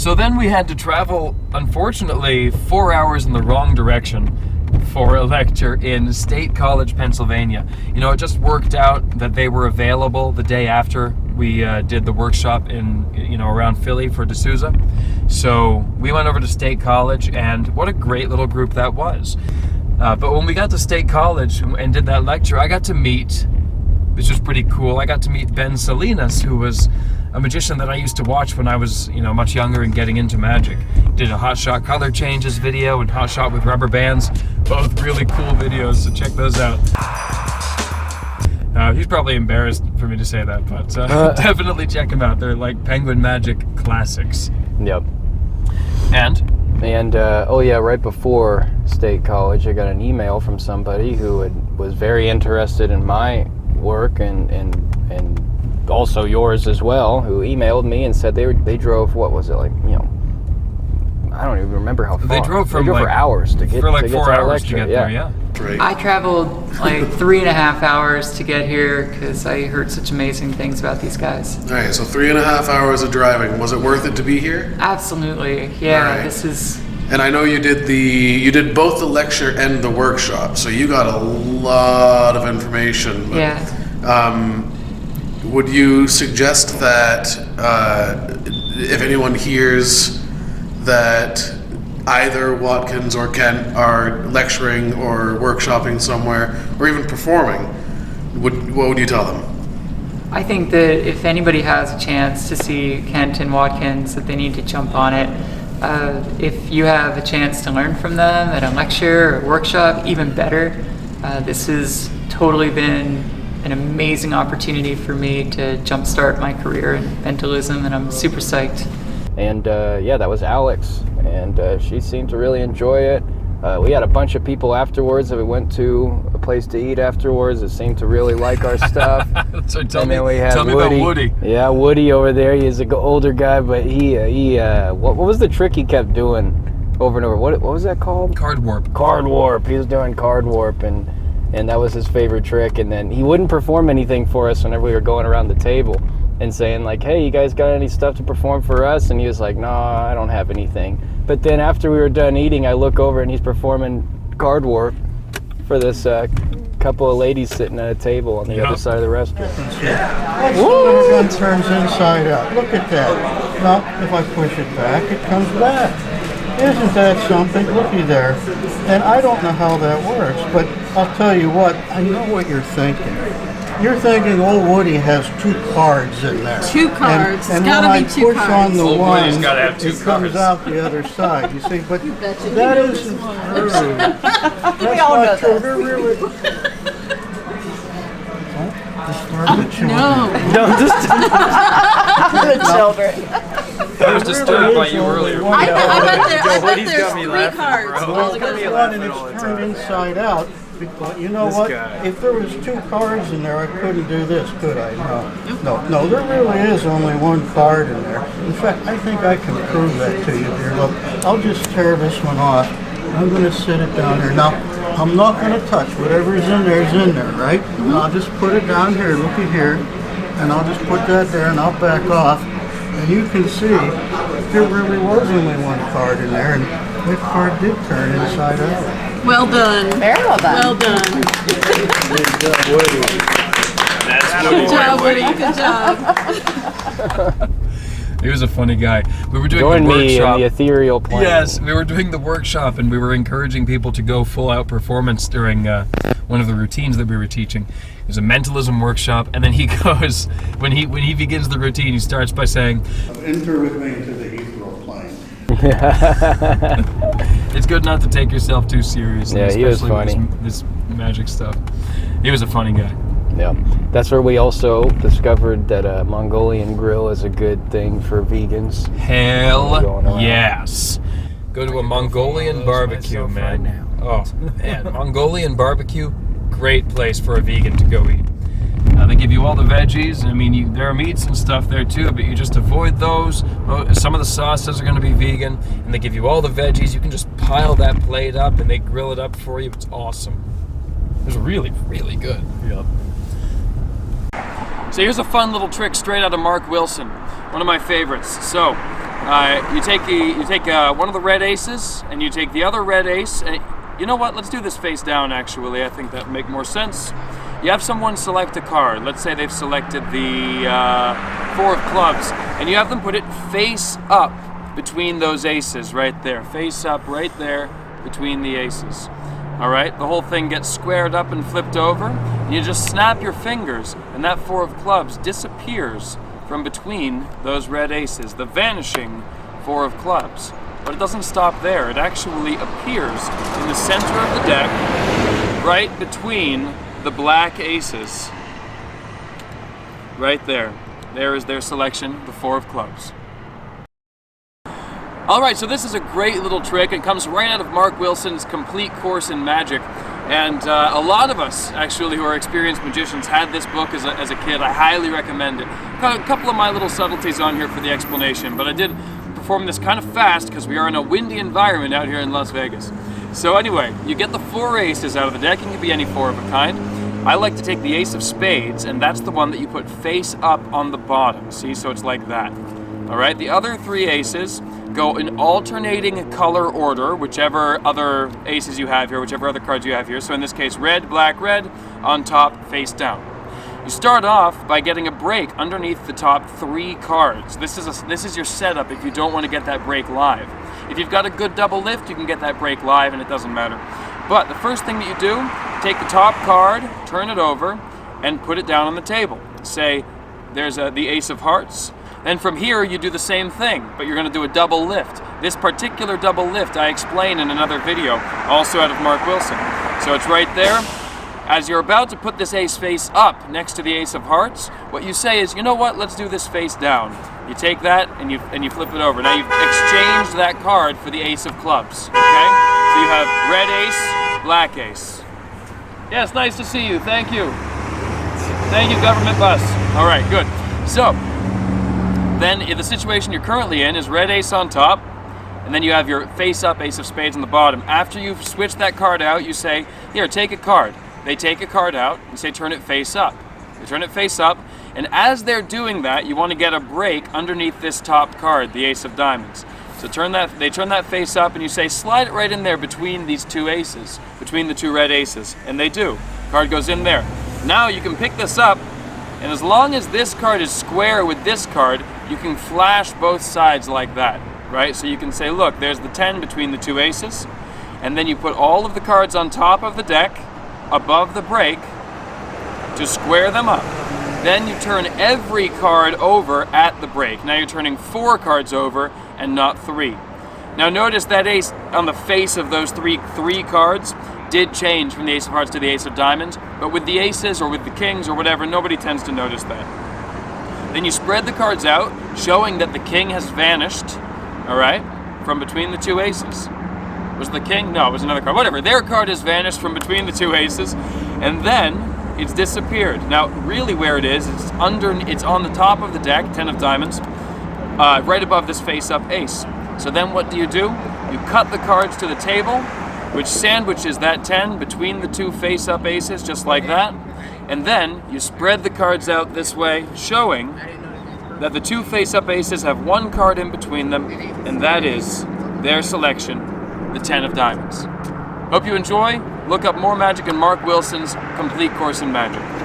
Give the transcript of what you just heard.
So then we had to travel, unfortunately, 4 hours in the wrong direction for a lecture in State College, Pennsylvania. You know, it just worked out that they were available the day after we did the workshop in, around Philly for D'Souza. So we went over to State College, and what a great little group that was. But when we got to State College and did that lecture, I got to meet, which was pretty cool, I got to meet Ben Salinas, who was a magician that I used to watch when I was, much younger and getting into magic. Did a hot shot color changes video and hot shot with rubber bands. Both really cool videos, so check those out. He's probably embarrassed for me to say that, but definitely check him out. They're like Penguin Magic classics. Yep. And right before State College, I got an email from somebody who was very interested in my work and also yours as well, who emailed me and said they drove, what was it, like, I don't even remember how far. They drove for hours to get for like to 4 get to hours to get there, yeah. Great. I traveled like 3.5 hours to get here because I heard such amazing things about these guys. All right, so 3.5 hours of driving. Was it worth it to be here? Absolutely, yeah. Right. This is. And I know you did both the lecture and the workshop, so you got a lot of information. But, yeah. Would you suggest that if anyone hears that either Watkins or Kent are lecturing or workshopping somewhere, or even performing, what would you tell them? I think that if anybody has a chance to see Kent and Watkins, that they need to jump on it. If you have a chance to learn from them at a lecture or workshop, even better. This has totally been an amazing opportunity for me to jumpstart my career in mentalism, and I'm super psyched. And that was Alex, and she seemed to really enjoy it. We had a bunch of people afterwards that we went to a place to eat afterwards that seemed to really like our stuff. So tell and me then we had about Woody. Yeah, Woody over there. He's an older guy, but he what was the trick he kept doing over and over? What was that called? Card warp. Card warp. He was doing card warp, and that was his favorite trick. And then he wouldn't perform anything for us whenever we were going around the table and saying like, hey, you guys got any stuff to perform for us? And he was like, no, I don't have anything. But then after we were done eating, I look over and he's performing card warp for this couple of ladies sitting at a table on the other side of the restaurant. Yeah. The gun turns inside out. Look at that. Now, if I push it back, it comes back. Isn't that something? Looky there. And I don't know how that works, but I'll tell you what, I know what you're thinking. You're thinking old Woody has 2 cards in there. 2 cards. And It's gotta be 2 when I push on the Old one, Woody's gotta have 2 it cards. comes out the other side. You see, but betcha that you know isn't this one. true. That's all know not true. this. They're really. Disturb the children. No. Don't just The children. I was disturbed by you earlier. I bet Woody's got there's me 3 laughing, cards. bro. Well, There's one and it's turned inside out. But you know This what? guy. If there was 2 cards in there, I couldn't do this, could I? No. There really is only 1 card in there. In fact, I think I can prove that to you here. Look, I'll just tear this one off. I'm going to sit it down here. Now, I'm not going to touch whatever's in there is in there, right? I'll just put it down here. Looky here. And I'll just put that there and I'll back off. And you can see there really was only 1 card in there. And that card did turn inside out. Well done. Very well done. Well done. That's Good job, Woody. Good job. He was a funny guy. We were doing join the me in workshop. the ethereal plane. Yes, we were doing the workshop and we were encouraging people to go full out performance during one of the routines that we were teaching. It was a mentalism workshop, and then he goes, when he begins the routine, he starts by saying, Enter with me into the ethereal plane. it's good not to take yourself too seriously, Yeah, he was especially funny. with this magic stuff. He was a funny guy. Yeah, that's where we also discovered that a Mongolian Grill is a good thing for vegans. Going Hell around. yes. Go to a Mongolian barbecue, man. Oh, man. Mongolian barbecue, great place for a vegan to go eat. They give you all the veggies. I mean, there are meats and stuff there too, but you just avoid those. Some of the sauces are going to be vegan, and they give you all the veggies. You can just pile that plate up, and they grill it up for you. It's awesome. It was really, really good. Yep. So here's a fun little trick straight out of Mark Wilson, one of my favorites. So You take one of the red aces, and you take the other red ace. And you know what? Let's do this face down. Actually, I think that would make more sense. You have someone select a card. Let's say they've selected the 4 of clubs, and you have them put it face up between those aces right there. Face up right there between the aces. All right, the whole thing gets squared up and flipped over. And you just snap your fingers, and that 4 of clubs disappears from between those red aces, the vanishing 4 of clubs. But it doesn't stop there. It actually appears in the center of the deck, right between the black aces. Right there. There is their selection, the 4 of clubs. All right, so this is a great little trick. It comes right out of Mark Wilson's complete course in magic. And a lot of us, actually, who are experienced magicians, had this book as a kid. I highly recommend it. Got a couple of my little subtleties on here for the explanation, but I did perform this kind of fast because we are in a windy environment out here in Las Vegas. So anyway, you get the 4 aces out of the deck. It can be any 4 of a kind. I like to take the ace of spades, and that's the one that you put face up on the bottom. See, so it's like that. All right, the other 3 aces go in alternating color order, whichever other aces you have here, whichever other cards you have here. So in this case, red, black, red, on top, face down. You start off by getting a break underneath the top 3 cards. This is your setup if you don't want to get that break live. If you've got a good double lift, you can get that break live and it doesn't matter. But the first thing that you do, take the top card, turn it over, and put it down on the table. Say, there's the ace of hearts. Then from here, you do the same thing, but you're going to do a double lift. This particular double lift I explain in another video, also out of Mark Wilson. So it's right there. As you're about to put this ace face up next to the ace of hearts, what you say is, you know what, let's do this face down. You take that and you flip it over. Now you've exchanged that card for the ace of clubs, okay? So you have red ace, black ace. Yes, nice to see you, thank you. Thank you, government bus. All right, good. So, then the situation you're currently in is red ace on top, and then you have your face up ace of spades on the bottom. After you've switched that card out, you say, here, take a card. They take a card out and say, turn it face up. They turn it face up, and as they're doing that, you want to get a break underneath this top card, the ace of diamonds. So they turn that face up, and you say, slide it right in there between these 2 aces, between the 2 red aces, and they do. Card goes in there. Now you can pick this up, and as long as this card is square with this card, you can flash both sides like that, right? So you can say, look, there's the 10 between the 2 aces, and then you put all of the cards on top of the deck, above the break, to square them up. Then you turn every card over at the break. Now you're turning 4 cards over and not 3. Now notice that ace on the face of those three cards did change from the ace of hearts to the ace of diamonds, but with the aces or with the kings or whatever, nobody tends to notice that. Then you spread the cards out, showing that the king has vanished, all right, from between the 2 aces. Was the king? No, it was another card. Whatever, their card has vanished from between the 2 aces, and then it's disappeared. Now, really where it is, it's on the top of the deck, 10 of diamonds, right above this face-up ace. So then what do? You cut the cards to the table, which sandwiches that 10 between the 2 face-up aces, just like that. And then you spread the cards out this way, showing that the 2 face-up aces have 1 card in between them, and that is their selection, the 10 of diamonds. Hope you enjoy. Look up more magic in Mark Wilson's Complete Course in Magic.